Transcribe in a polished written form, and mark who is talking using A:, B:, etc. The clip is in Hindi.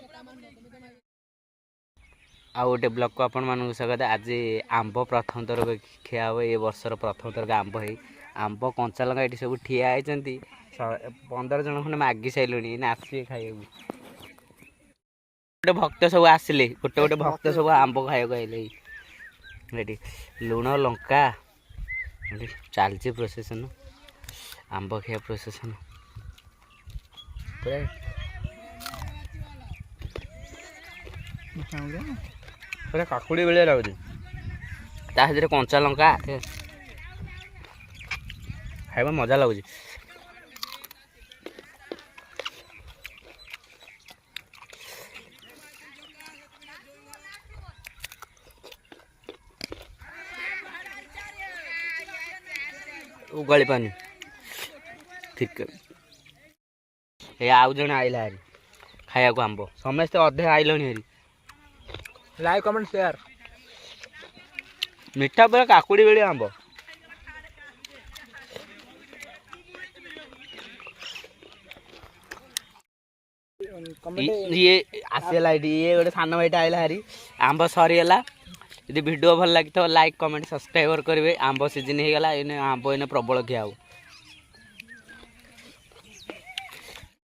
A: आ गोटे ब्लॉग को आपण मानक स्वागत। आज आंब प्रथम थर खिया हे ए वर्षर प्रथम थर आंब है आंब कंचा लंका ये सब ठिया होती 15 जन खंडे मागि सारे आसवे खाइए गोटे भक्त सब आसिले गोटे गोटे भक्त सब आंब खाइक आइले लुण लंका चलती प्रोसेसन आंब खिया प्रोसेसन पूरा काकुड़ी बेले लगुच कंचा लंका खाइबा मजा लगुच। उगाड़ी पानी ठीक आउ जन आइला हारी खाया को आंब समस्ते अधे आइलनी हारी
B: लाइक कमेंट शेयर
A: मीठा पूरा काकुड़ी बेले आंब ये आसला ये गोटे सान भाईटा आइला हारी आंब सरीगला यदि वीडियो भल लगी तो लाइक कमेंट सब्सक्राइब करेंगे आंब सीजन हो गला आंब इन प्रबल खिया।